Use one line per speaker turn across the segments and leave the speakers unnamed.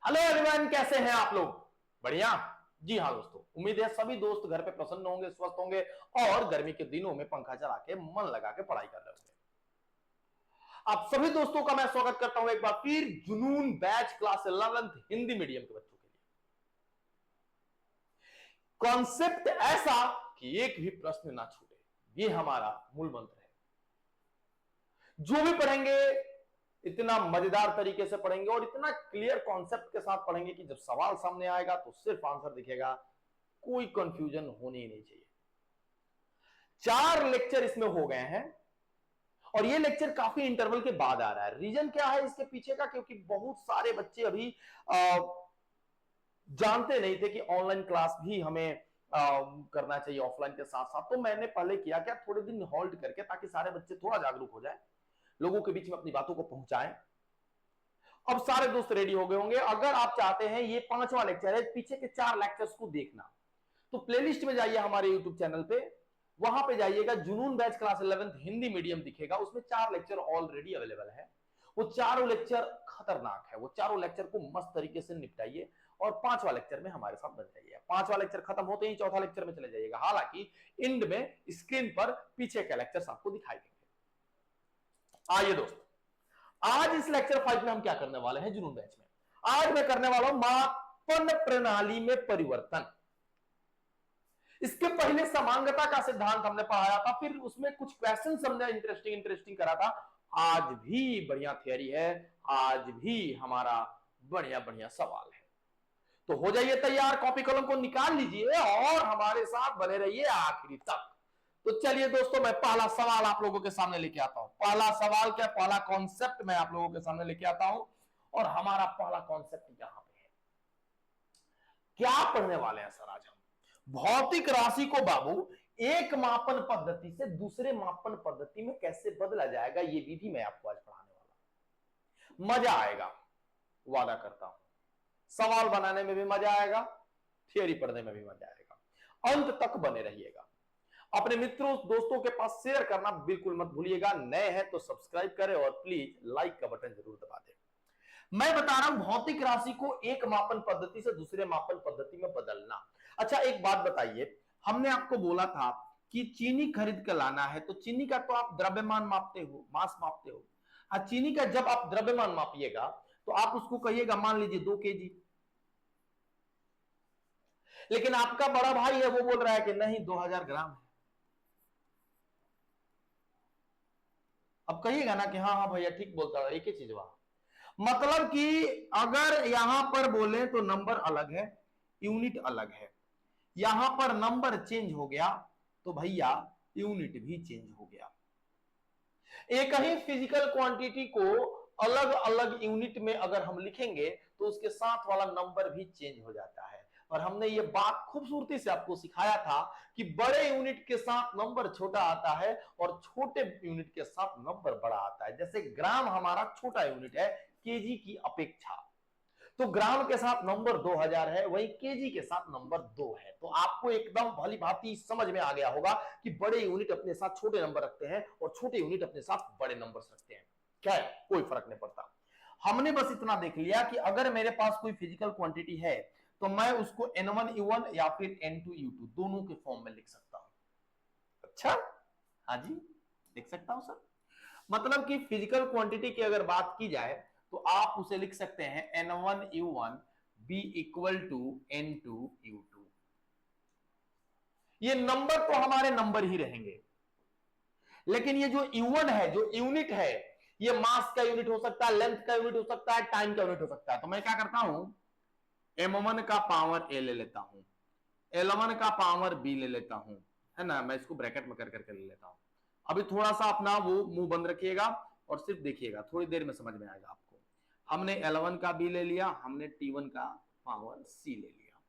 Hello everyone, कैसे हैं आप लोग? बढ़िया। जी हाँ दोस्तों, उम्मीद है सभी दोस्त घर पे प्रसन्न होंगे, स्वस्थ होंगे और गर्मी के दिनों में पंखा चला के मन लगा के पढ़ाई कर रहे होंगे। आप सभी दोस्तों का मैं स्वागत करता हूं एक बार फिर जुनून batch class 11th Hindi medium के बच्चों के लिए। कॉन्सेप्ट ऐसा कि एक भी प्रश्न ना छूटे, ये हमारा मूल मंत्र है। जो भी पढ़ेंगे इतना मजेदार तरीके से पढ़ेंगे और इतना क्लियर कॉन्सेप्ट के साथ पढ़ेंगे कि जब सवाल सामने आएगा तो सिर्फ आंसर दिखेगा, कोई कंफ्यूजन होनी ही नहीं चाहिए। 4 लेक्चर इसमें हो गए हैं और ये लेक्चर काफी इंटरवल के बाद आ रहा है। रीजन क्या है इसके पीछे का? क्योंकि बहुत सारे बच्चे अभी जानते नहीं थे कि ऑनलाइन क्लास भी हमें करना चाहिए ऑफलाइन के साथ साथ। तो मैंने पहले किया क्या, थोड़े दिन होल्ड करके, ताकि सारे बच्चे थोड़ा जागरूक हो जाए, लोगों के बीच में अपनी बातों को पहुंचाएं। अब सारे दोस्त रेडी हो गए होंगे। अगर आप चाहते हैं ये 5वां लेक्चर है, पीछे के 4 लेक्चर्स को देखना, तो प्लेलिस्ट में जाइए हमारे यूट्यूब चैनल पे, वहां पे जाइएगा, जुनून batch class 11th Hindi medium दिखेगा, उसमें 4 लेक्चर ऑलरेडी अवेलेबल है। वो चारों लेक्चर खतरनाक है, वो चारों लेक्चर को मस्त तरीके से निपटाइए और 5वां लेक्चर में हमारे साथ बन जाइए। 5वां लेक्चर खत्म होते ही 4था लेक्चर में चले जाइएगा। हालांकि इंड में स्क्रीन पर पीछे के लेक्चर्स आपको दिखाई देंगे। आइए दोस्त, आज इस लेक्चर 5 में हम क्या करने वाले हैं जुनून बैच में? आज मैं करने वाला हूं मापन प्रणाली में परिवर्तन। इसके पहले समांगता का सिद्धांत हमने पढ़ाया था, फिर उसमें कुछ क्वेश्चन हमने इंटरेस्टिंग इंटरेस्टिंग करा था। आज भी बढ़िया थियरी है, आज भी हमारा बढ़िया बढ़िया सवाल है। तो हो जाइए तैयार, कॉपी कलम को निकाल लीजिए और हमारे साथ बने रहिए आखिरी तक। तो चलिए दोस्तों, मैं पहला सवाल आप लोगों के सामने लेके आता हूं। पहला सवाल क्या, पहला कॉन्सेप्ट मैं आप लोगों के सामने लेके आता हूं और हमारा पहला कॉन्सेप्ट यहां पे है। क्या पढ़ने वाले हैं सर आज हम? भौतिक राशि को बाबू एक मापन पद्धति से दूसरे मापन पद्धति में कैसे बदला जाएगा, ये विधि मैं आपको आज पढ़ाने वाला हूं। मजा आएगा, वादा करता हूं। सवाल बनाने में भी मजा आएगा, थियरी पढ़ने में भी मजा आएगा। अंत तक बने रहिएगा। अपने मित्रों दोस्तों के पास शेयर करना बिल्कुल मत भूलिएगा। नए हैं तो सब्सक्राइब करें और प्लीज लाइक का बटन जरूर दबा दें। मैं बता रहा हूं भौतिक राशि को एक मापन पद्धति से दूसरे मापन पद्धति में बदलना। अच्छा एक बात बताइए, हमने आपको बोला था कि चीनी खरीद कर लाना है, तो चीनी का तो आप द्रव्यमान मापते हो, मास मापते हो। हाँ, चीनी का जब आप द्रव्यमान मापिएगा तो आप उसको कहिएगा मान लीजिए 2 केजी। लेकिन आपका बड़ा भाई है, वो बोल रहा है कि नहीं 2000 ग्राम है। अब कहिएगा ना कि हाँ हाँ भैया ठीक बोलता है, एक ही चीज वहां। मतलब कि अगर यहां पर बोले तो नंबर अलग है, यूनिट अलग है। यहां पर नंबर चेंज हो गया तो भैया यूनिट भी चेंज हो गया। एक ही फिजिकल क्वांटिटी को अलग अलग यूनिट में अगर हम लिखेंगे तो उसके साथ वाला नंबर भी चेंज हो जाता है। और हमने ये बात खूबसूरती से आपको सिखाया था कि बड़े यूनिट के साथ नंबर छोटा आता है और छोटे यूनिट के साथ नंबर बड़ा आता है। जैसे ग्राम हमारा छोटा यूनिट है केजी की अपेक्षा, तो ग्राम के साथ नंबर 2000 है, वही केजी के साथ नंबर 2 है। तो आपको एकदम भली भांति समझ में आ गया होगा कि बड़े यूनिट अपने साथ छोटे नंबर रखते हैं और छोटे यूनिट अपने साथ बड़े नंबर रखते हैं। क्या है, कोई फर्क नहीं पड़ता। हमने बस इतना देख लिया कि अगर मेरे पास कोई फिजिकल क्वांटिटी है तो मैं उसको N1U1 या फिर N2U2 दोनों के फॉर्म में लिख सकता हूं। अच्छा, हाँ जी, लिख सकता हूं सर। मतलब कि फिजिकल क्वांटिटी की अगर बात की जाए तो आप उसे लिख सकते हैं N1U1 B equal to N2U2। ये नंबर तो हमारे नंबर ही रहेंगे, लेकिन ये जो U1 है, जो यूनिट है, ये मास का यूनिट हो सकता है, लेंथ का यूनिट हो सकता है, टाइम का यूनिट हो सकता है। तो मैं क्या करता हूं, M1 का पावर A ले लेता हूं, L1 का पावर B ले लेता हूं, है ना। मैं इसको ब्रैकेट में कर करके ले लेता हूं। अभी थोड़ा सा अपना वो मुंह बंद रखिएगा और सिर्फ देखिएगा, थोड़ी देर में समझ में आएगा आपको। हमने L1 का B ले लिया, हमने T1 का पावर C ले लिया।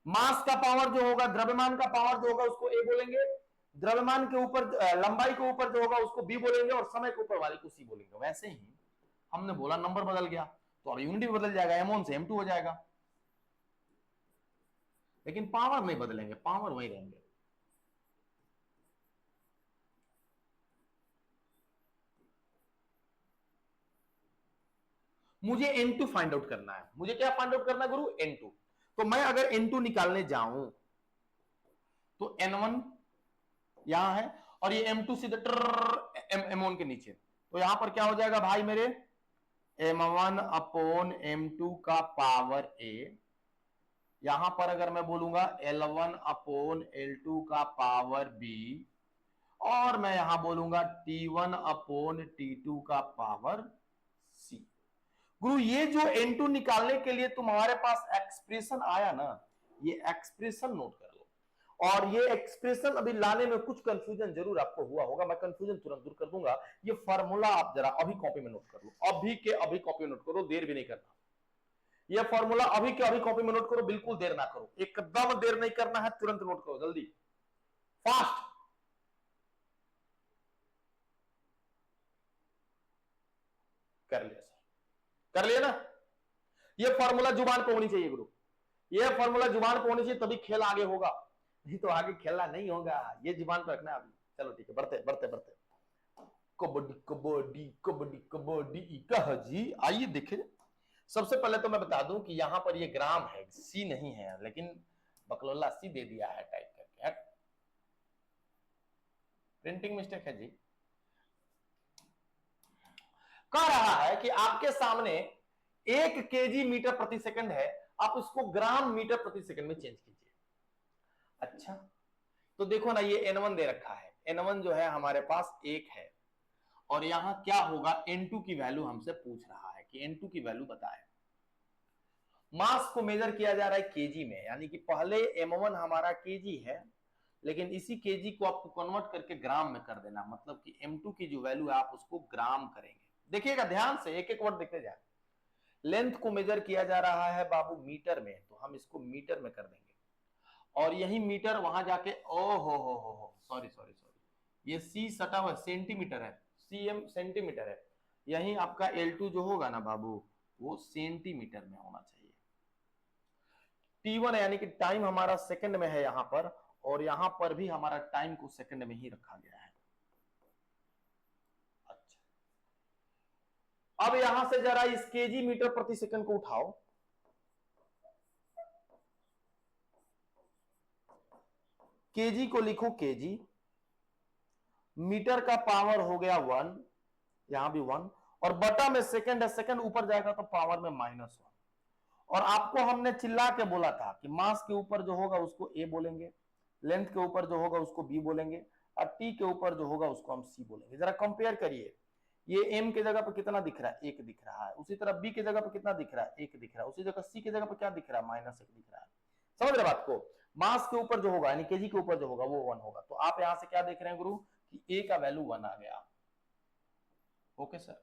मास का पावर जो होगा, द्रव्यमान का पावर जो होगा उसको A बोलेंगे, द्रव्यमान के ऊपर लंबाई के ऊपर जो होगा उसको B बोलेंगे और समय के ऊपर वाले को C बोलेंगे। वैसे ही हमने बोला नंबर बदल गया तो अब यूनिट भी बदल जाएगा, M1 से M2 हो जाएगा, लेकिन पावर नहीं बदलेंगे, पावर वही रहेंगे। मुझे N2 फाइंड आउट करना है। मुझे क्या फाइंड आउट करना है गुरु? N2। तो मैं अगर N2 निकालने जाऊं तो N1 यहां है और ये M2 सीधे M1 के नीचे, तो यहां पर क्या हो जाएगा भाई मेरे? M1 अपॉन M2 का पावर A। यहां पर अगर मैं बोलूंगा L1 अपॉन L2 का पावर B, और मैं यहां बोलूंगा T1 अपॉन T2 का पावर C। गुरु ये जो N2 निकालने के लिए तुम्हारे पास एक्सप्रेशन आया ना, ये एक्सप्रेशन नोट कर लो। और ये एक्सप्रेशन अभी लाने में कुछ कंफ्यूजन जरूर आपको हुआ होगा, मैं कंफ्यूजन तुरंत दूर कर दूंगा। ये फार्मूला आप जरा अभी कॉपी में नोट कर लो, अभी के अभी कॉपी में नोट करो, देर भी नहीं करना। ये फॉर्मूला अभी के अभी कॉपी में नोट करो, बिल्कुल देर ना करो, एकदम देर नहीं करना है, तुरंत नोट करो, जल्दी फास्ट। कर लिया सर, कर लिया ना? ये फॉर्मूला जुबान पे होनी चाहिए गुरु, ये फॉर्मूला जुबान पे होनी चाहिए, तभी खेल आगे होगा, नहीं तो आगे खेलना नहीं होगा। ये जुबान पे रखना अभी। चलो ठीक है, बढ़ते बढ़ते बढ़ते। कबड्डी कबड्डी कबड्डी कबड्डी कह जी। आइए देखें, सबसे पहले तो मैं बता दूं कि यहां पर ये ग्राम है, सी नहीं है, लेकिन बकलोला सी दे दिया है टाइप करके, प्रिंटिंग मिस्टेक है जी। कह रहा है कि आपके सामने 1 केजी मीटर प्रति सेकंड है, आप उसको ग्राम मीटर प्रति सेकंड में चेंज कीजिए। अच्छा, तो देखो ना, ये N1 दे रखा है, N1 जो है हमारे पास 1 है, और यहां क्या होगा, N2 की वैल्यू हमसे पूछ रहा है कि N2 की वैल्यू बताए। मास को मेजर किया जा रहा है केजी में, यानी कि पहले M1 हमारा केजी है, लेकिन इसी केजी को आपको कन्वर्ट करके ग्राम में कर देना, मतलब कि M2 की जो वैल्यू है आप उसको ग्राम करेंगे। देखिएगा ध्यान से, एक एक वर्ड देखते जाए। लेंथ को मेजर किया जा रहा है बाबू मीटर में, तो हम इसको मीटर में कर देंगे, और यही मीटर वहां जाके, ओ हो सॉरी सॉरी सॉरी, ये सी सटा हुआ सेंटीमीटर है, सीएम सेंटीमीटर है, यही आपका L2 जो होगा ना बाबू, वो सेंटीमीटर में होना चाहिए। T1 यानी कि टाइम हमारा सेकंड में है यहां पर, और यहां पर भी हमारा टाइम को सेकंड में ही रखा गया है। अच्छा, अब यहां से जरा इस केजी मीटर प्रति सेकंड को उठाओ, केजी को लिखो केजी, मीटर का पावर हो गया 1, यहां भी 1, और बटा में सेकंड है, सेकंड ऊपर जाएगा तो पावर में -1। और आपको हमने चिल्ला के बोला था कि मास के ऊपर जो होगा उसको ए बोलेंगे, लेंथ के ऊपर जो होगा उसको बी बोलेंगे, और टी के ऊपर जो होगा उसको हम सी बोलेंगे। जरा कंपेयर करिए, ये एम के जगह पर कितना दिख रहा है, 1 दिख रहा है, उसी तरह बी के जगह पर कितना दिख रहा है, 1 दिख रहा है, उसी जगह सी के जगह पर क्या दिख रहा है, -1 दिख रहा है। समझ रहे बात को? मास के ऊपर जो होगा यानी केजी के ऊपर जो होगा वो 1 होगा, तो आप यहां से क्या देख रहे हैं गुरु कि ए का वैल्यू 1 आ गया। ओके सर,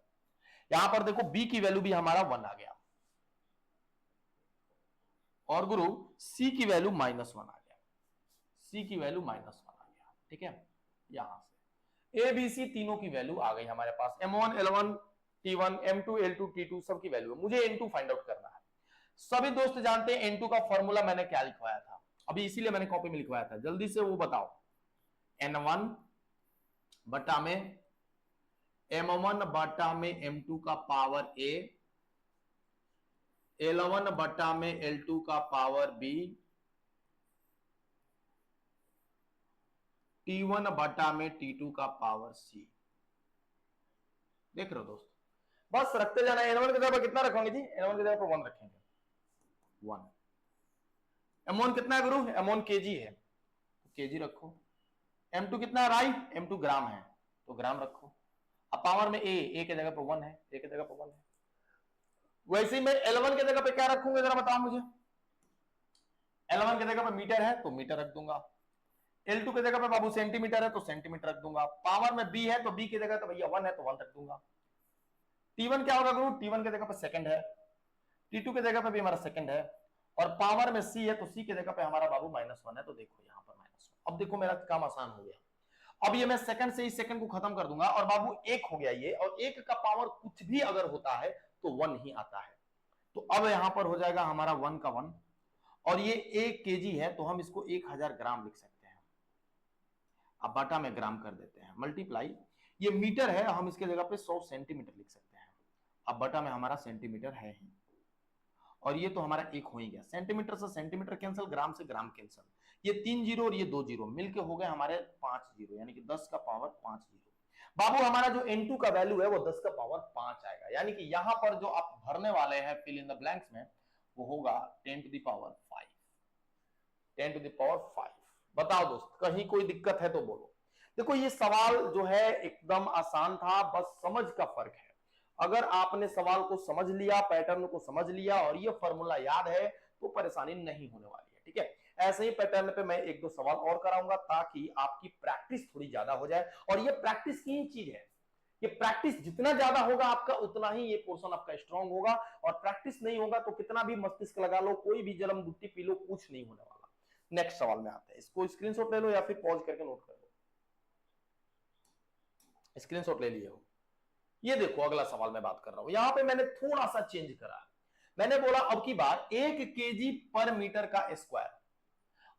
यहां पर देखो बी की वैल्यू भी हमारा 1 आ गया, और गुरु सी की वैल्यू -1 आ गया, सी की वैल्यू -1 आ गया। ठीक है, यहां से ए बी सी तीनों की वैल्यू आ गई हमारे पास, M1 L1 T1 M2 L2 T2 सब की वैल्यू है। मुझे N2 फाइंड आउट करना है। सभी दोस्त जानते हैं N2 का फॉर्मूला मैंने क्या लिखवाया था, अभी इसीलिए मैंने कॉपी में लिखवाया था, जल्दी से वो बताओ। N1 बटा में M1 बटा में M2 का पावर A, L1 बटा में L2 का पावर B, T1 बटा में T2 का पावर C। देख रहे हो दोस्त, बस रखते जाना। N1 की जगह पर कितना रखेंगे जी? N1 की जगह पर 1 रखेंगे, 1। M1 कितना है गुरु? M1 केजी है, तो केजी रखो। M2 कितना है राई? M2 ग्राम है, तो ग्राम रखो। अब पावर में ए की जगह पर 1 है, ए की जगह पर 1 है। वैसे ही मैं L1 की जगह पे क्या रखूंगा जरा बताओ मुझे? L1 की जगह पर मीटर है तो मीटर रख दूंगा, L2 की जगह पे बाबू सेंटीमीटर है तो सेंटीमीटर रख दूंगा, पावर में B है तो B की जगह तो भैया 1 है तो 1 रख दूंगा। T1 क्या होगा गुरु? T1 की जगह पर सेकंड है, T2 की जगह पे भी हमारा सेकंड है, और पावर में C है तो C की जगह पे हमारा बाबू -1 है, तो देखो यहां पर -1। अब देखो मेरा काम आसान हो गया, अब ये मैं सेकंड से ही सेकंड को खत्म कर दूंगा, और बाबू 1 हो गया ये, और 1 का पावर कुछ भी अगर होता है तो 1 ही आता है। तो अब यहां पर हो जाएगा हमारा 1 का 1, और ये 1 केजी है तो हम इसको 1000 ग्राम लिख सकते हैं। अब बटा में ग्राम कर देते हैं, मल्टीप्लाई, ये मीटर है हम इसके जगह पे 100 सेंटीमीटर लिख सकते हैं। अब बटा में हमारा सेंटीमीटर है ही, और ये तो हमारा एक हो ही गया, सेंटीमीटर से सेंटीमीटर कैंसिल, ग्राम से ग्राम कैंसिल, ये 3 जीरो और ये 2 जीरो मिलके हो गए हमारे 5 जीरो, यानी कि 10 का पावर 5 जीरो। बाबू हमारा जो N2 का वैल्यू है वो 10 का पावर 5 आएगा, यानी कि यहां पर जो आप भरने वाले हैं फिल इन द ब्लैंक्स में वो होगा 10 to the power 5, 10 to the power 5। बताओ दोस्त, कहीं कोई दिक्कत है तो बोलो। देखो ये सवाल जो है एकदम आसान था, बस समझ का फर्क है। अगर आपने सवाल को समझ लिया, पैटर्न को समझ लिया और ये फॉर्मूला याद है तो परेशानी नहीं होने वाली है, ठीक है। ऐसे ही पैटर्न पे मैं एक दो सवाल और कराऊंगा ताकि आपकी प्रैक्टिस थोड़ी ज्यादा हो जाए, और ये प्रैक्टिस की ही चीज है। ये प्रैक्टिस जितना ज्यादा होगा आपका उतना ही ये पोर्शन आपका स्ट्रांग होगा, और प्रैक्टिस नहीं होगा तो कितना भी मस्तिष्क लगा लो, कोई भी जलम गुट्टी पी लो, कुछ नहीं होने वाला। नेक्स्ट सवाल में आते हैं, इसको स्क्रीनशॉट ले लो या फिर पॉज करके नोट कर लो। स्क्रीनशॉट ले लिए हो? ये देखो अगला सवाल मैं बात कर रहा हूं, यहां पे मैंने थोड़ा सा चेंज करा। मैंने बोला अब की बार 1 केजी पर मीटर का स्क्वायर,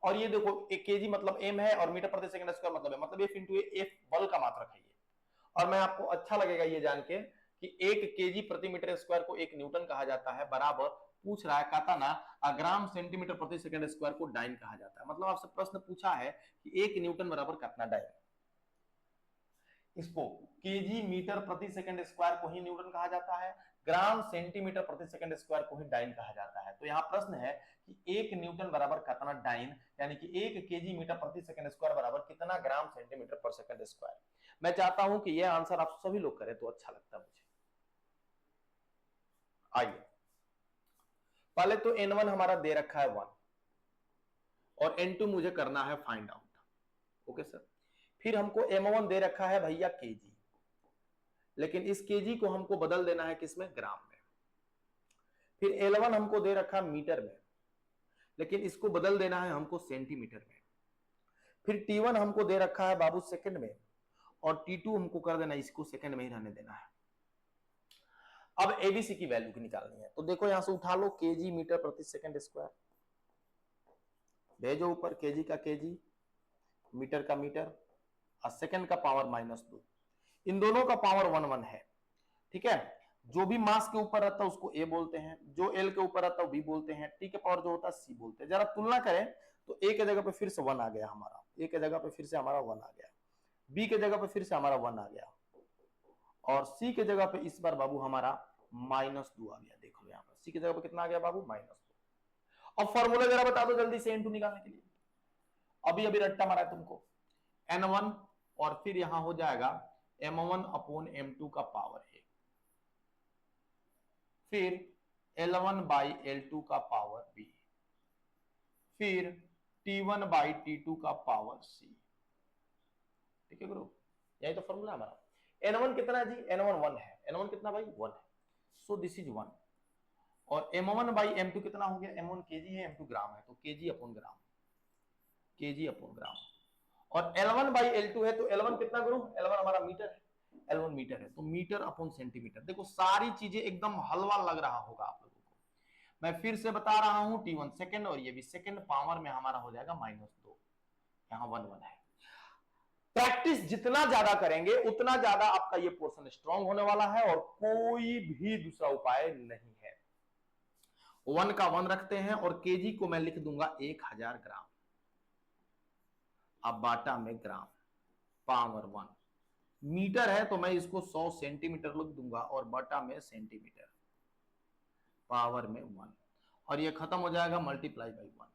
और ये देखो 1 केजी मतलब m है और मीटर प्रति सेकंड स्क्वायर मतलब है, मतलब f इंटू f बल का मात्रक है ये। और मैं आपको अच्छा लगेगा ये जान के कि 1 केजी प्रति मीटर स्क्वायर को 1 न्यूटन कहा जाता है, बराबर पूछ रहा है कहता ना ग्राम सेंटीमीटर प्रति सेकंड स्क्वायर को डाइन कहा जाता है। मतलब आपसे प्रश्न पूछा है कि 1 न्यूटन बराबर कितना डाइन, इसको केजी मीटर प्रति सेकंड स्क्वायर को ही न्यूटन कहा जाता है, ग्राम सेंटीमीटर प्रति सेकंड स्क्वायर को ही डाइन कहा जाता है। तो यहाँ प्रश्न है कि 1 न्यूटन बराबर कितना डाइन, यानी कि 1 केजी मीटर प्रति सेकंड स्क्वायर बराबर कितना ग्राम सेंटीमीटर पर सेकंड स्क्वायर। मैं चाहता हूं कि यह आंसर आप सभी लोग करें तो अच्छा लगता है मुझे। आइए पहले तो N1 हमारा दे रखा है 1 और N2 मुझे करना है फाइंड आउट। ओके सर, फिर हमको M1 दे रखा है भैया केजी, लेकिन इस केजी को हमको बदल देना है किसमें, ग्राम में। फिर L1 हमको दे रखा मीटर में, लेकिन इसको बदल देना है हमको सेंटीमीटर में। फिर T1 हमको दे रखा है बाबू सेकंड में, और T2 हमको कर देना, इसको सेकंड में ही रहने देना है। अब एबीसी की वैल्यू की निकालनी है, तो देखो यहां से उठा लो केजी मीटर प्रति सेकंड स्क्वायर, भेजो ऊपर केजी का केजी, मीटर का मीटर, और सेकंड का पावर -2, इन दोनों का पावर 1 1 है, ठीक है। जो भी मास के ऊपर रहता है उसको ए बोलते हैं, जो एल के ऊपर रहता है वो बी बोलते हैं, टी के पावर जो होता है सी बोलते हैं। जरा तुलना करें तो ए के जगह पे फिर से 1 आ गया हमारा, ए के जगह पे फिर से हमारा 1 आ गया, बी के जगह पे फिर से हमारा 1 आ गया, और सी के जगह पे इस बार बाबू हमारा -2 आ गया। देख लो यहाँ पर सी की जगह पे कितना आ गया बाबू, -2। अब फॉर्मूला जरा बता दो जल्दी से N2 निकालने के लिए। अभी अभी रट्टा मारा है तुमको, N1 और फिर यहां हो जाएगा M1 अपॉन M2 का पावर है, फिर L1 बाई L2 का पावर B, फिर T1 बाई T2 का पावर C। ठीक है गुरु, यही तो फॉर्मूला हमारा। N1 कितना है जी, N1 1 है, N1 कितना भाई 1 है, सो दिस इज 1। और M1 बाई M2 कितना हो गया, M1 केजी है, M2 ग्राम है, तो KG upon gram, KG upon gram. और L1 बाई L2 है, तो L1 कितना गुरु, L1 हमारा मीटर है, L1 मीटर है, तो मीटर अपॉन सेंटीमीटर। देखो सारी चीजें एकदम हलवा लग रहा होगा आप लोगों को, मैं फिर से बता रहा हूं, T1 सेकंड और ये भी सेकंड, पावर में हमारा हो जाएगा -2, यहां 1 1 है। प्रैक्टिस जितना ज्यादा करेंगे उतना ज्यादा आपका ये पोर्शन स्ट्रांग होने वाला है, और कोई भी दूसरा उपाय नहीं है। 1 का 1 रखते हैं, और केजी को मैं लिख दूंगा 1000 ग्राम, अब बाटा में ग्राम, पावर 1। मीटर है तो मैं इसको 100 सेंटीमीटर लिख दूंगा, और बटा में सेंटीमीटर, पावर में 1, और ये खत्म हो जाएगा मल्टीप्लाई बाई 1,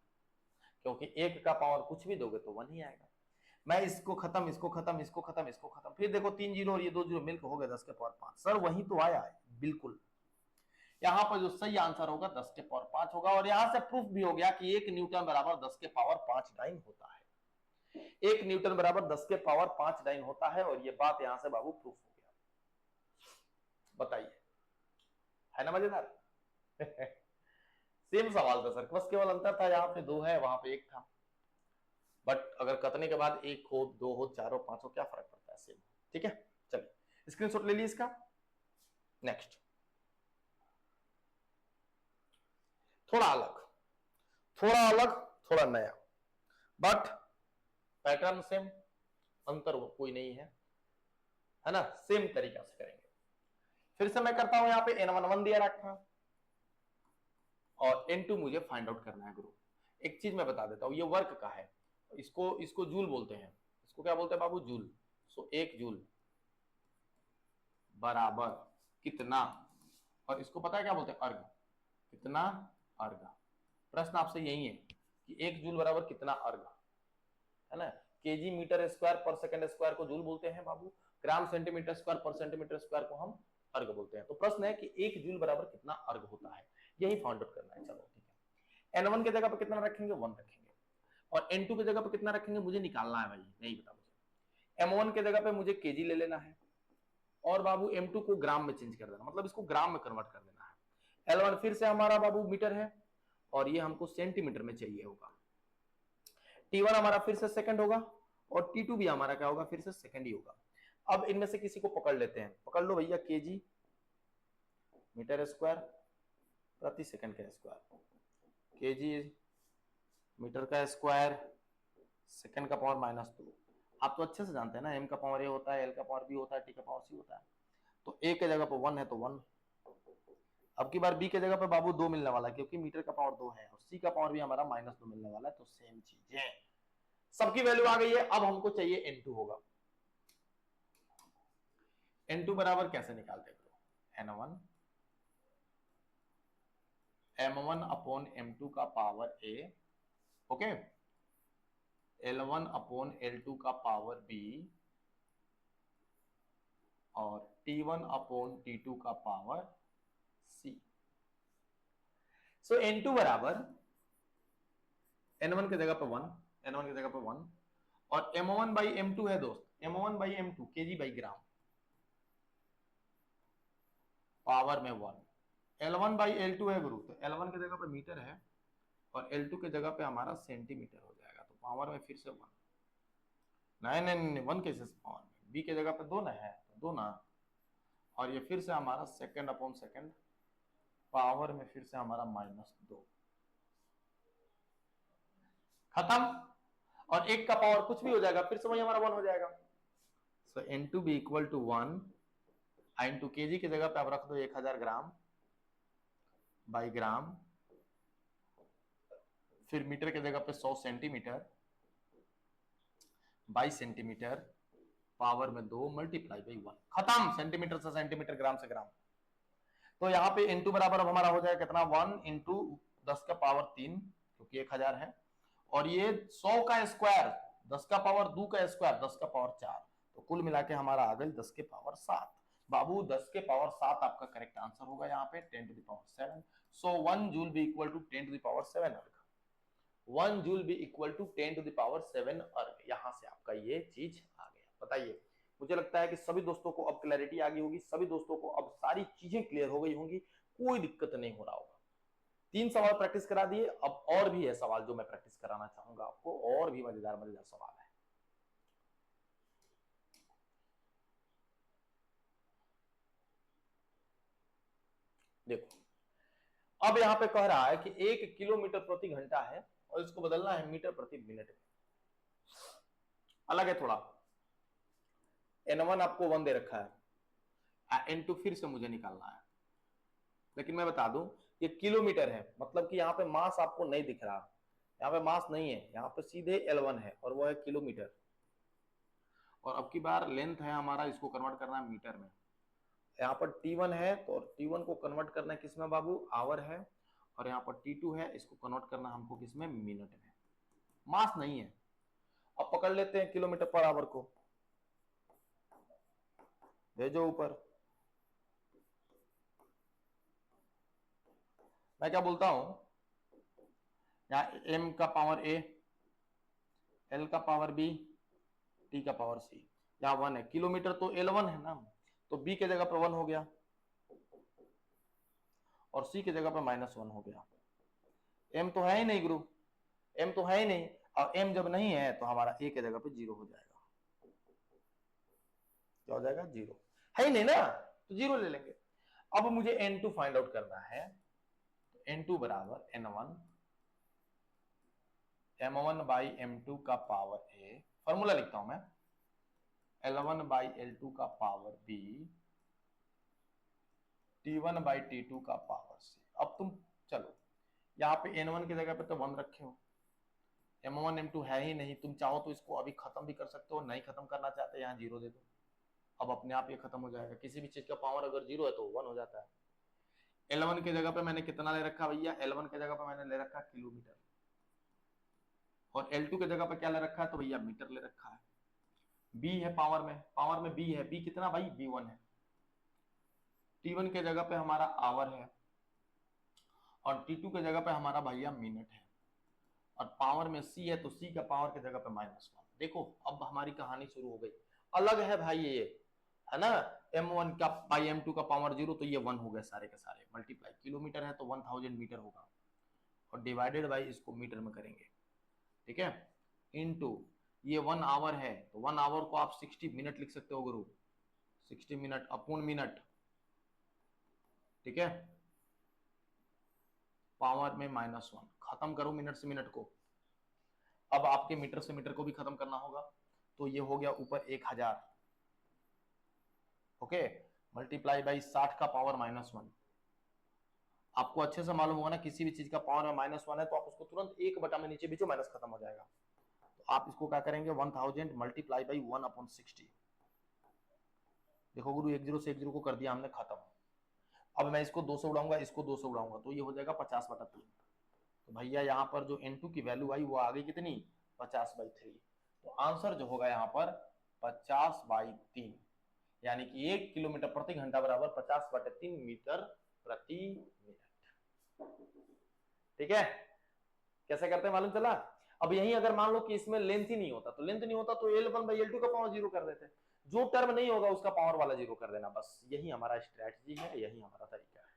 क्योंकि 1 का पावर कुछ भी दोगे तो 1 ही आएगा। मैं इसको खत्म, इसको खत्म, इसको खत्म, इसको खत्म, फिर देखो 3 जीरो और ये 2 जीरो मिलकर हो गया 10 के पावर 5। सर वही तो आया है, बिल्कुल। यहां पर जो सही आंसर होगा 10 के पावर 5 होगा, और यहां से प्रूफ भी हो गया कि 1 न्यूटन बराबर 10 के पावर 5 डाइन होता है। 1 न्यूटन बराबर 10 के पावर 5 डाइन होता है, और ये बात यहां से बाबू प्रूफ हो गया। बताइए, है ना मजेदार? सेम सवाल था सर, बस केवल अंतर था, यहाँ पे 2 है वहां पे 1 था, बट अगर कतने के बाद 1 हो, 2 हो, 4 हो, 5 हो, क्या फर्क पड़ता है, सेम। ठीक है, चलिए स्क्रीनशॉट ले लीजिए इसका। नेक्स्ट, थोड़ा अलग, थोड़ा अलग, थोड़ा नया, बट पैटर्न सेम, अंतर कोई नहीं है, है ना, सेम तरीका से करेंगे। फिर से मैं करता हूं, यहाँ पे N11 दिया रखा और N2 मुझे फाइंड आउट करना है गुरु। एक चीज मैं बता देता हूं, ये वर्क का है, इसको जूल बोलते हैं। इसको क्या बोलते हैं बाबू? जूल। सो 1 जूल बराबर कितना, और इसको पता है क्या बोलते हैं? अर्ग। कितना अर्ग। प्रश्न आपसे यही है कि 1 जूल बराबर कितना अर्ग, है ना। केजी मीटर स्क्वायर पर सेकंड स्क्वायर को जूल बोलते हैं बाबू, ग्राम सेंटीमीटर स्क्वायर पर सेंटीमीटर स्क्वायर को हम अर्ग बोलते हैं। तो प्रश्न है कि 1 जूल बराबर कितना अर्ग होता है, यही फाइंड आउट करना है। चलो ठीक है, N1 की जगह पर कितना रखेंगे? 1 रखेंगे, और N2 की जगह पर कितना रखेंगे? मुझे निकालना है भाई, नहीं पता मुझे। M1 की जगह पे मुझे केजी ले लेना है, और बाबू M2 को ग्राम में चेंज कर देना, मतलब इसको ग्राम में कन्वर्ट कर देना है। L1 फिर से हमारा बाबू मीटर है, और ये हमको सेंटीमीटर में चाहिए होगा। T1 हमारा फिर से सेकंड होगा, और T2 भी हमारा क्या होगा? फिर से सेकंड ही होगा। अब इनमें से किसी को पकड़ लेते हैं, पकड़ लो भैया। केजी मीटर स्क्वायर प्रति सेकंड का स्क्वायर, केजी मीटर का स्क्वायर सेकंड का पावर -2। आप तो अच्छे से जानते हैं ना, m का पावर a होता है, l का पावर b होता है, t का पावर c होता है। तो a के जगह पर 1 है तो 1। अब की बार b के जगह पर बाबू 2 मिलने वाला है, क्योंकि मीटर का पावर 2 है, और c का पावर भी हमारा -2 मिलने वाला है। तो सेम चीज है, सबकी वैल्यू आ गई है। अब हमको चाहिए N2 होगा। N2 बराबर कैसे निकालते हैं? N1 M1 अपॉन M2 का power a, okay, L1 upon L2 का पावर b, और T1 अपॉन T2 का पावर c। सो N2 बराबर N1 की जगह पर 1, N1 की जगह पर 1, और M1 बाई M2 है दोस्त, M1 by M2 KG by gram, power में 1। L1 बाई L2 है गुरु, तो L1 की जगह पर मीटर है, और L2 की जगह पे हमारा सेंटीमीटर हो जाएगा। तो पावर में फिर से 1, नहीं नहीं नहीं 1 कैसे पावर में? b की जगह पे 2 ना है, तो 2 ना, और ये फिर से हमारा सेकंड अपॉन सेकंड, पावर में फिर से हमारा -2, खत्म। और 1 का पावर कुछ भी हो जाएगा, फिर से वही हमारा 1 हो जाएगा। सो N2 भी इक्वल टू 1 इंटू केजी की जगह पे आप रख दो 1000 ग्राम बाई ग्राम, फिर मीटर की जगह पे 100 सेंटीमीटर बाई सेंटीमीटर, पावर में 2 मल्टीप्लाई बाई 1, खत्म। सेंटीमीटर से सेंटीमीटर, ग्राम से ग्राम। तो यहाँ पे N2 बराबर अब हमारा हो जाएगा कितना? 1 इंटू 10 का पावर 3, क्योंकि 1000 है, और ये 100 का स्क्वायर, 10 का पावर 2 का स्क्वायर, 10 का पावर 4, तो कुल मिला के हमारा आ गई 10 के पावर 7। बाबू 10 के पावर 7 आपका करेक्ट आंसर होगा यहाँ पे, 10 to the power 7। So 1 joule be equal to 10 to the power 7 erg, 1 joule be equal to 10 to the power 7 erg. यहां से आपका ये चीज आ गया। बताइए, मुझे लगता है कि सभी दोस्तों को अब क्लैरिटी आ गई होगी, सभी दोस्तों को अब सारी चीजें क्लियर हो गई होंगी, कोई दिक्कत नहीं हो रहा होगा। 3 सवाल प्रैक्टिस करा दिए, अब और भी है सवाल जो मैं प्रैक्टिस कराना चाहूंगा आपको, और भी मजेदार मजेदार सवाल है। देखो, अब यहां पे कह रहा है कि 1 किलोमीटर प्रति घंटा है, और इसको बदलना है मीटर प्रति मिनट में। अलग है थोड़ा। N1 आपको 1 दे रखा है, N2 फिर से मुझे निकालना है, लेकिन मैं बता दूं ये किलोमीटर है, मतलब कि यहाँ पे मास आपको नहीं दिख रहा, यहाँ पे मास नहीं है, यहाँ पे सीधे L1 है, और वो है किलोमीटर। और अब की बार लेंथ है हमारा, इसको कन्वर्ट करना है मीटर में। यहाँ पर T1 है, तो T1 को कन्वर्ट करना है किसमें बाबू? आवर है। और यहाँ पर T2 है, इसको कन्वर्ट करना हमको किसमें? मिनट में। मास नहीं है। अब पकड़ लेते हैं किलोमीटर पर आवर को, भेजो ऊपर। मैं क्या बोलता हूं, यहाँ m का पावर a, l का पावर b, t का पावर c, यहाँ 1 है। किलोमीटर तो L1 है ना, तो b के जगह पर 1 हो गया, और c की जगह पर -1 हो गया। m तो है ही नहीं गुरु, m तो है ही नहीं, और m जब नहीं है तो हमारा a के जगह पे 0 हो जाएगा। क्या हो जाएगा? 0 है ही नहीं ना, तो 0 ले लेंगे। अब मुझे N2 फाइंड आउट करना है, तो N2 बराबर N1 M1 बाई M2 का पावर a, फॉर्मूला लिखता हूं मैं, L1 बाई L2 का पावर b, T1/T2 का पावर से। अब तुम चलो यहाँ पे N1 की जगह पे तो 1 रखे हो, M1 M2 है ही नहीं, तुम चाहो तो इसको अभी खत्म भी कर सकते हो, नहीं खत्म करना चाहते यहाँ 0 दे दो, अब अपने आप ये खत्म हो जाएगा। किसी भी चीज का पावर अगर 0 है तो 1 हो जाता है। L1 की जगह पे मैंने कितना ले रखा भैया, L1 की जगह पे मैंने ले रखा किलोमीटर, और L2 की जगह पे क्या ले रखा है तो भैया मीटर ले रखा है। B है पावर में B है, B कितना भाई, B1 है। T1 के जगह पे हमारा आवर है, और T2 के जगह पे हमारा भैया मिनट है, और पावर में C है तो C का पावर की जगह पे -1। देखो अब हमारी कहानी शुरू हो गई, अलग है भाई ये, है ना। M1 का बाई M2 का पावर 0 तो ये 1 हो गए सारे के सारे, मल्टीप्लाई किलोमीटर है तो 1000 मीटर होगा, और डिवाइडेड बाई इसको मीटर में करेंगे, ठीक है, इनटू ये 1 आवर है तो 1 आवर को आप 60 मिनट लिख सकते हो गुरु, 60 मिनट अपॉन मिनट, ठीक है, पावर में -1, खत्म करो मिनट से मिनट को। अब आपके मीटर से मीटर को भी खत्म करना होगा, तो ये हो गया ऊपर 1000, ओके, मल्टीप्लाई बाई 60 का पावर -1। आपको अच्छे से मालूम होगा ना, किसी भी चीज का पावर में -1 है तो आप उसको तुरंत 1 बटा में नीचे बीचो, माइनस खत्म हो जाएगा। तो आप इसको क्या करेंगे, 1000 मल्टीप्लाई बाई 1/60। देखो गुरु 1 0 से 1 0 को कर दिया हमने खत्म। अब मैं इसको 2 से उड़ाऊंगा, इसको 2 से उड़ाऊंगा, तो ये हो जाएगा 50/3। तो भैया यहाँ पर जो N2 की वैल्यू आई वो आ गई कितनी, 50/3। तो आंसर जो होगा यहाँ पर 50/3, यानी कि 1 किलोमीटर प्रति घंटा बराबर 50/3 मीटर प्रति मिनट। ठीक है, कैसे करते हैं मालूम चला। अब यही अगर मान लो कि इसमें लेंथ ही नहीं होता, तो लेंथ नहीं होता तो L1/L2 का पावर 0 कर देते, जो टर्म नहीं होगा उसका पावर वाला 0 कर देना, बस यही हमारा स्ट्रेटजी है, यही हमारा तरीका है।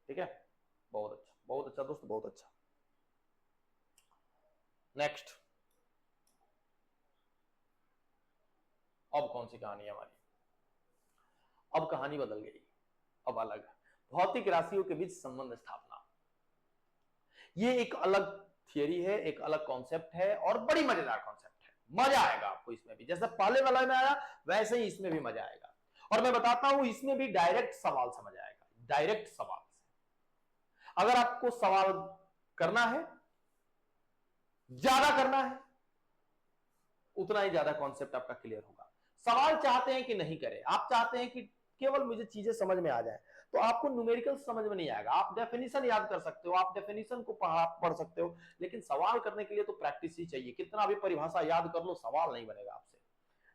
ठीक है, बहुत अच्छा दोस्त, बहुत अच्छा। नेक्स्ट, अब कौन सी कहानी है हमारी, अब कहानी बदल गई, अब अलग भौतिक राशियों के बीच संबंध स्थापना। ये एक अलग थियरी है, एक अलग कॉन्सेप्ट है, और बड़ी मजेदार कॉन्सेप्ट है, मजा आएगा आपको इसमें भी, जैसे पहले वाला में आया वैसे ही इसमें भी मजा आएगा। और मैं बताता हूं इसमें भी डायरेक्ट सवाल से मजा आएगा, डायरेक्ट सवाल से। अगर आपको सवाल करना है, ज्यादा करना है, उतना ही ज्यादा कॉन्सेप्ट आपका क्लियर होगा। सवाल चाहते हैं कि नहीं करें, आप चाहते हैं कि केवल मुझे चीजें समझ में आ जाए, तो आपको न्यूमेरिकल समझ में नहीं आएगा। आप डेफिनेशन याद कर सकते हो, आप डेफिनेशन को पढ़ सकते हो, लेकिन सवाल करने के लिए तो प्रैक्टिस ही चाहिए। कितना भी परिभाषा याद कर लो, सवाल नहीं बनेगा आपसे।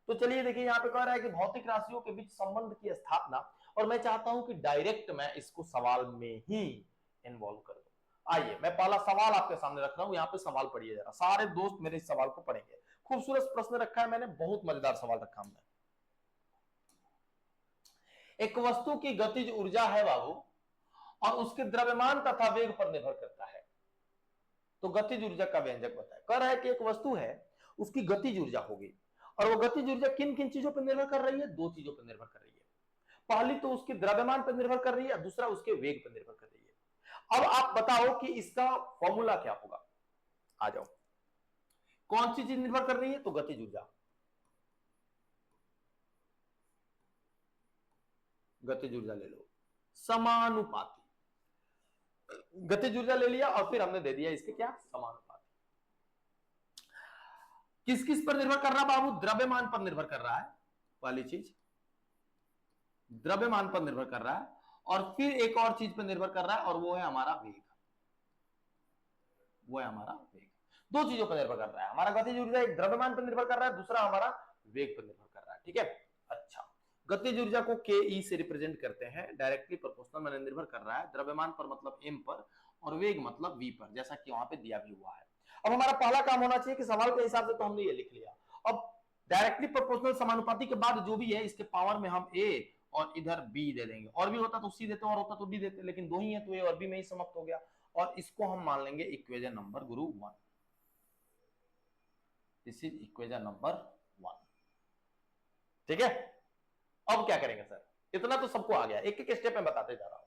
तो चलिए देखिए, यहाँ पे कह रहा है कि भौतिक राशियों के बीच संबंध की स्थापना, और मैं चाहता हूं कि डायरेक्ट मैं इसको सवाल में ही इन्वॉल्व कर दूं। आइए मैं पहला सवाल आपके सामने रख रहा हूं, यहाँ पे सवाल पढ़िए जरा, सारे दोस्त मेरे इस सवाल को पढ़ेंगे। खूबसूरत प्रश्न रखा है मैंने, बहुत मजेदार सवाल रखा हमने। एक वस्तु की गतिज ऊर्जा है बाबू, और उसके द्रव्यमान तथा वेग पर निर्भर करता है, तो गतिज ऊर्जा का व्यंजक बताए। कह रहा है कि एक वस्तु है, उसकी गतिज ऊर्जा होगी, और वो गतिज ऊर्जा किन किन चीजों पर निर्भर कर रही है, दो चीजों पर निर्भर कर रही है। पहली तो उसके द्रव्यमान पर निर्भर कर रही है, दूसरा उसके वेग पर निर्भर कर रही है। अब आप बताओ कि इसका फॉर्मूला क्या होगा, आ जाओ। कौन सी चीज निर्भर कर रही है, तो गतिज ऊर्जा, गतिज ऊर्जा ले लो, समानुपाती, गतिज ऊर्जा ले लिया, और फिर हमने दे दिया इसके क्या, समानुपाती। किस किस पर निर्भर कर रहा बाबू, द्रव्यमान पर निर्भर कर रहा है, पहली चीज द्रव्यमान पर निर्भर कर रहा है, और फिर एक और चीज पर निर्भर कर रहा है, और वो है हमारा वेग, वो है हमारा वेग। दो चीजों पर निर्भर कर रहा है, हमारा गतिज ऊर्जा एक द्रव्यमान पर निर्भर कर रहा है, दूसरा हमारा वेग पर निर्भर कर रहा है। ठीक है, अच्छा, गतिज ऊर्जा को ke से रिप्रेजेंट करते हैं, डायरेक्टली प्रोपोर्शनल में निर्भर कर रहा है, द्रव्यमान पर मतलब m पर, और वेग मतलब v पर, जैसा कि वहां पे दिया भी हुआ है। अब हमारा पहला काम होना चाहिए कि सवाल के हिसाब से तो हमने ये लिख लिया, अब डायरेक्टली प्रोपोर्शनल समानुपाती के बाद जो भी है इसके पावर में हम a और इधर b दे देंगे, और भी होता तो c देते और होता तो d देते, लेकिन दो ही है तो a और b में ही समाप्त हो गया, और इसको हम मान लेंगे equation number Guru 1। This is equation number 1। ठीक है, अब क्या करेंगे सर, इतना तो सबको आ गया, एक एक स्टेप में बताते जा रहा हूं।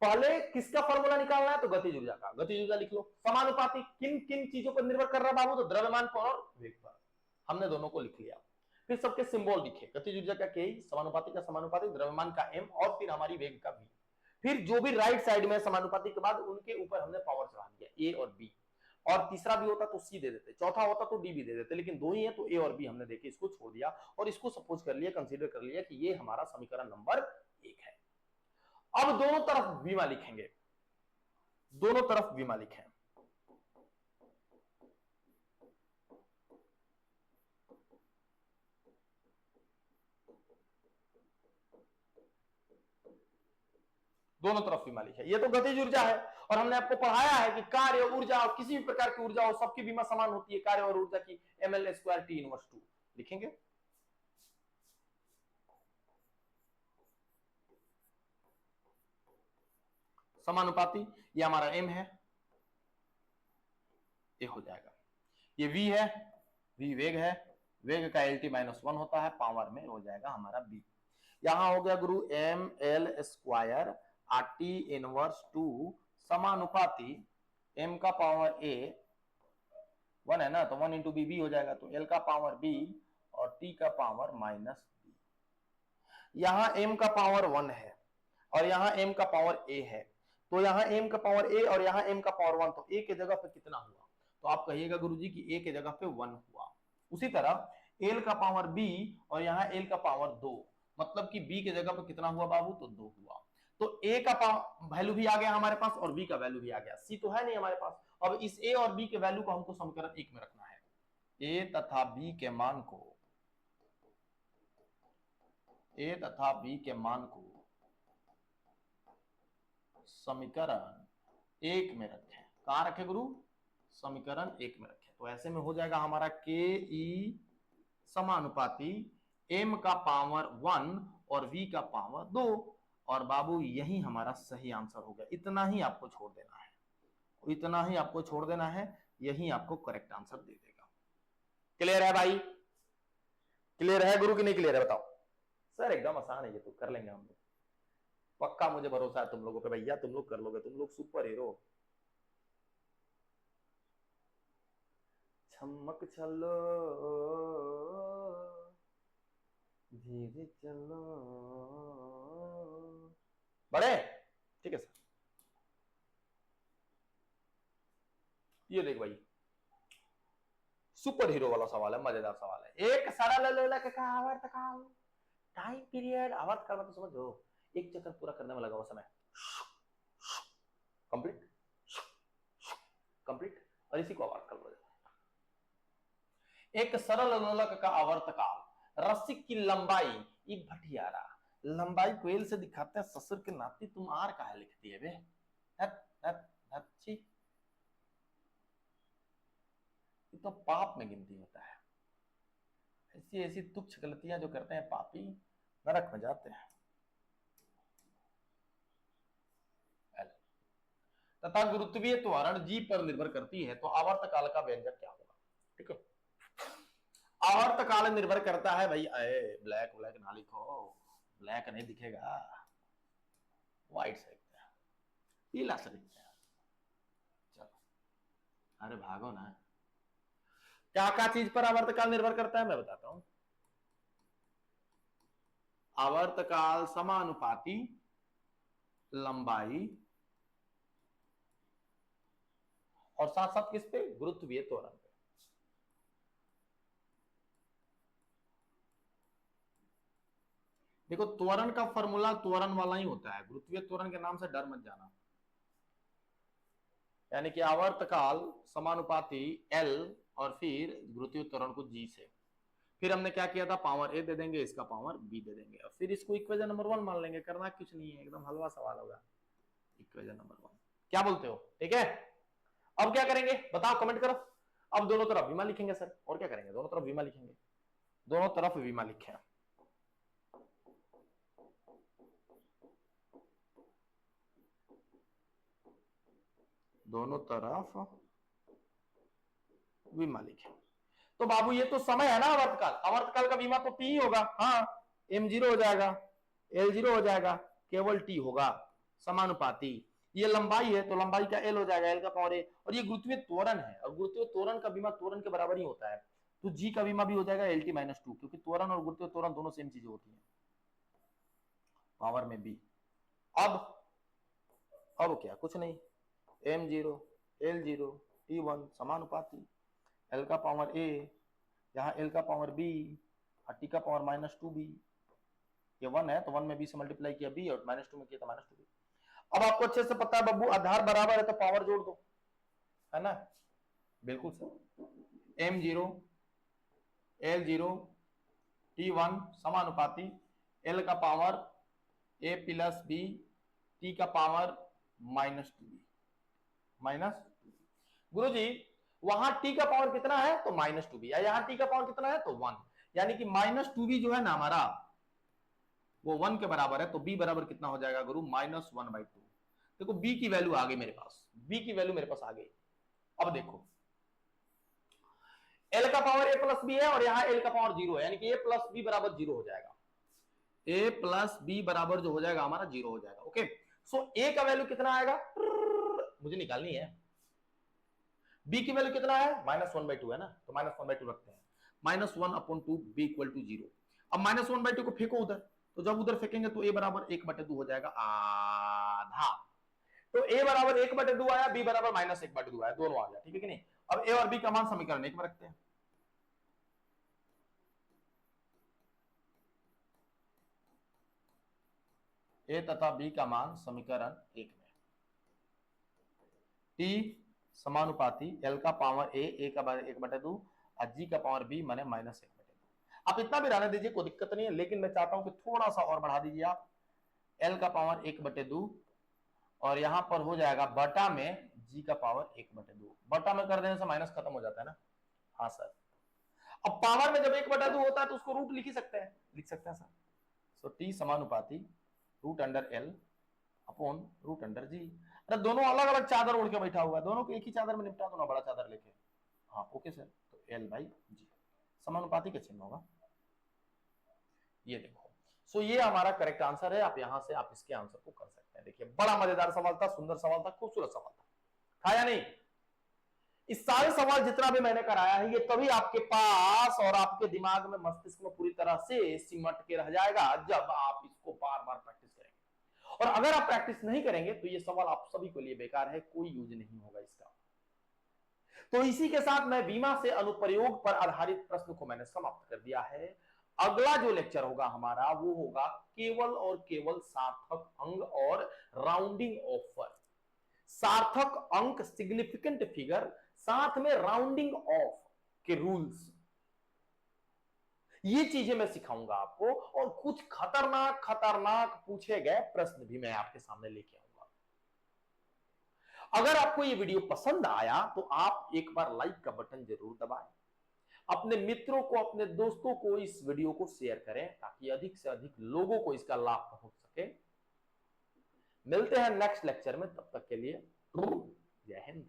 पहले किसका फॉर्मूला निकालना है, तो गतिज ऊर्जा का, गतिज ऊर्जा लिख लो। समानुपाती किन किन चीजों पर निर्भर कर रहा है बाबू, तो द्रव्यमान पर और वेग पर, हमने दोनों को लिख लिया। फिर सबके सिंबल लिखे, गतिज ऊर्जा का के, समानुपाती का समानुपाती, द्रव्यमान का m, और फिर हमारी वेग का v। फिर जो भी राइट साइड में समानुपाती के बाद उनके ऊपर हमने पावर चढ़ा दिया, a और b, और तीसरा भी होता तो c दे देते, चौथा होता तो d भी दे देते, लेकिन दो ही है तो a और b हमने देखे इसको छोड़ दिया, और इसको सपोज कर लिया, कंसीडर कर लिया कि ये हमारा समीकरण नंबर 1 है। अब दोनों तरफ विमा लिखेंगे, दोनों तरफ विमा लिखें। दोनों तरफ विमा लिखे। ये तो गतिज ऊर्जा है, और हमने आपको पढ़ाया है कि कार्य ऊर्जा और किसी भी प्रकार की ऊर्जा हो सबकी विमा समान होती है, कार्य और ऊर्जा की ml² T इनवर्स 2 लिखेंगे। समानुपाती ये हमारा m है, ये हो जाएगा, ये v है, v वेग है, वेग का LT-1 होता है, पावर में हो जाएगा हमारा b। यहां हो गया गुरु ml² RT इनवर्स 2 समानुपाती m का पावर a 1 है ना, तो 1 इंटू बी हो जाएगा, तो l का पावर b और t का पावर माइनस b। यहां m का पावर 1 है और यहां m का पावर a है, तो यहां m का पावर a और यहां m का पावर 1, तो a के जगह पे कितना हुआ, तो आप कहिएगा गुरुजी कि a के जगह पे 1 हुआ। उसी तरह l का पावर b और यहां l का पावर 2, मतलब कि b के जगह पे कितना हुआ बाबू, तो 2 हुआ। तो a का वैल्यू भी आ गया हमारे पास और b का वैल्यू भी आ गया, c तो है नहीं हमारे पास। अब इस a और b के वैल्यू को हमको समीकरण 1 में रखना है, a तथा b के मान को, a तथा b के मान को समीकरण 1 में रखें। कहां रखे गुरु, समीकरण 1 में रखें। तो ऐसे में हो जाएगा हमारा के ई समानुपाती m का पावर 1 और v का पावर 2, और बाबू यही हमारा सही आंसर हो गया। इतना ही आपको छोड़ देना है, इतना ही आपको छोड़ देना है, यही आपको करेक्ट आंसर दे देगा। क्लियर है भाई, क्लियर है गुरु कि नहीं क्लियर है, बताओ। सर एकदम आसान है ये, तो कर लेंगे हम लोग, पक्का मुझे भरोसा है तुम लोगों पे भैया, तुम लोग कर लोगे, तुम लोग सुपर हीरो। चमक चलो धीरे चलो बड़े, ठीक है सर। ये देख भाई, सुपर हीरो वाला सवाल है, मजेदार सवाल है। एक सरल लोलक का आवर्तकाल, टाइम पीरियड, आवर्तकाल मतलब समझो एक चक्कर पूरा करने में लगा हुआ समय, कंप्लीट कंप्लीट, और इसी को आवर्तकाल बोलते हैं। एक सरल लोलक का आवर्तकाल, रस्सी की लंबाई, ये भटियारा लंबाई को एल से दिखाते हैं, ससुर के नाती तुम आर काहे लिखती है बे, हट हट हट, ये तो पाप में गिनती होता है। ऐसी ऐसी तुच्छ गलतियां जो करते हैं पापी नरक में जाते हैं। तथा गुरुत्वीय त्वरण जी पर निर्भर करती है, तो आवर्तकाल का व्यंजक क्या होगा, ठीक है। आवर्तकाल निर्भर करता है भाई, ब्लैक ब्लैक ना लिखो, ब्लैक नहीं दिखेगा, व्हाइट से लिखते हैं, पीला से लिखते हैं। चलो अरे भागो ना, क्या क्या चीज पर आवर्तकाल निर्भर करता है मैं बताता हूं। आवर्तकाल समानुपाती लंबाई और साथ साथ किस पे, गुरुत्वीय त्वरण पे। देखो त्वरण का फॉर्मूला त्वरण वाला ही होता है, गुरुत्वीय त्वरण के नाम से डर मत जाना। यानी कि आवर्तकाल समानुपाती L और फिर गुरुत्वीय त्वरण को G से, फिर हमने क्या किया था, पावर A दे देंगे, इसका पावर B दे देंगे, और फिर इसको इक्वेशन नंबर 1 मान लेंगे। करना कुछ नहीं है, एकदम हलवा सवाल होगा, इक्वेशन नंबर 1। क्या बोलते हो, ठीक है। अब क्या करेंगे बताओ, कमेंट करो। अब दोनों तरफ विमा लिखेंगे सर, और क्या करेंगे, दोनों तरफ विमा लिखेंगे, दोनों तरफ विमा लिखें। दोनों तरफ विमा लिखें। तो बाबू ये तो समय है ना आवर्तकाल, आवर्तकाल का विमा तो T ही होगा, हाँ m0 हो जाएगा, L0 हो जाएगा, केवल T होगा, समानुपाती। ये लंबाई है तो लंबाई का L हो जाएगा, L का पावर A, और ये गुरुत्वीय त्वरण है, और गुरुत्वीय त्वरण का विमा त्वरण के बराबर ही होता है, तो जी का बीमा भी हो जाएगा LT माइनस 2, क्योंकि त्वरण और गुरुत्वीय त्वरण दोनों सेम चीजें होती हैं पावर में बी। अब क्या, कुछ नहीं, m0 l0 t1 समानुपाती l का पावर a, यहाँ l का पावर b और t का पावर माइनस 2b। ये 1 है तो 1 में b से मल्टीप्लाई किया b और माइनस 2 में किया तो माइनस 2b। अब आपको अच्छे से पता है बब्बू, आधार बराबर है तो पावर जोड़ दो, है ना, बिल्कुल सर। m0 l0 t1 समानुपाती l का power a plus b t का पावर माइनस 2b। माइनस, गुरु जी वहां t का पावर कितना है तो माइनस 2b, या यहाँ t का पावर कितना है तो 1, यानी कि माइनस 2b जो है ना हमारा वो 1 के बराबर है, तो b बराबर कितना हो जाएगा गुरु, माइनस 1/2। देखो b की वैल्यू आ गई मेरे पास, b की वैल्यू मेरे पास आ गई। अब देखो l का पावर a प्लस b है और यहाँ l का पावर 0 है, यानी कि a प्लस b बराबर 0 हो जाएगा, a प्लस b बराबर जो हो जाएगा हमारा 0 हो जाएगा। ओके, सो a का वैल्यू कितना आएगा मुझे निकालनी है, b की वैल्यू कितना है माइनस 1/2 है ना, तो माइनस 1/2 रखते हैं, माइनस 1/2 b इक्वल टू 0। अब माइनस 1/2 को फेंको उधर, तो जब उधर फेंकेंगे तो a बराबर 1/2 हो जाएगा, आधा। तो a बराबर 1/2 आया, b बराबर माइनस 1/2 आया, दोनों आ गया, ठीक है कि नहीं। अब a और b का मान समीकरण 1 में रखते हैं, a तथा b का मान समीकरण 1 में, t समानुपाती l का पावर a का पावर 1/2 और g का पावर b माने माइनस 1/2। आप इतना भी रहने दीजिए, कोई दिक्कत नहीं है, लेकिन मैं चाहता हूं कि थोड़ा सा और बढ़ा दीजिए आप, l का पावर 1/2 और यहां पर हो जाएगा बटा में g का पावर 1/2, बटा में कर देने से माइनस खत्म हो जाता है ना। हाँ सर, अब पावर में जब 1/2 होता है तो उसको रूट लिख सकते हैं, सर। सो t समानुपाती root under l upon root under g. अरे दोनों अलग अलग चादर ओढ़ के बैठा हुआ है, दोनों को एक ही चादर में निपटा दो ना, बड़ा चादर लेके। हाँ ओके सर, तो l/g समानुपाती का चिन्ह होगा, ये देखो। सो ये हमारा करेक्ट आंसर है, आप यहां से आप इसके आंसर को कर सकते हैं। देखिए बड़ा मजेदार सवाल था, सुंदर सवाल था, खूबसूरत सवाल था या नहीं। इस सारे सवाल जितना भी मैंने कराया है ये तभी आपके पास और आपके दिमाग में, मस्तिष्क में पूरी तरह से सिमट के रह जाएगा जब आप इसको बार बार प्रैक्टिस करेंगे। और अगर आप प्रैक्टिस नहीं करेंगे तो ये सवाल आप सभी के लिए बेकार है, कोई यूज नहीं होगा इसका। तो इसी के साथ मैं बीमा से अनुप्रयोग पर आधारित प्रश्न को मैंने समाप्त कर दिया है। अगला जो लेक्चर होगा हमारा वो होगा केवल और केवल सार्थक अंक और राउंडिंग ऑफ, सार्थक अंक सिग्निफिकेंट फिगर, साथ में राउंडिंग ऑफ के रूल्स, ये चीजें मैं सिखाऊंगा आपको। और कुछ खतरनाक खतरनाक पूछे गए प्रश्न भी मैं आपके सामने लेके आऊंगा। अगर आपको ये वीडियो पसंद आया तो आप एक बार लाइक का बटन जरूर दबाएं, अपने मित्रों को, अपने दोस्तों को इस वीडियो को शेयर करें ताकि अधिक से अधिक लोगों को इसका लाभ पहुंच सके। मिलते हैं नेक्स्ट लेक्चर में, तब तक के लिए जय हिंद।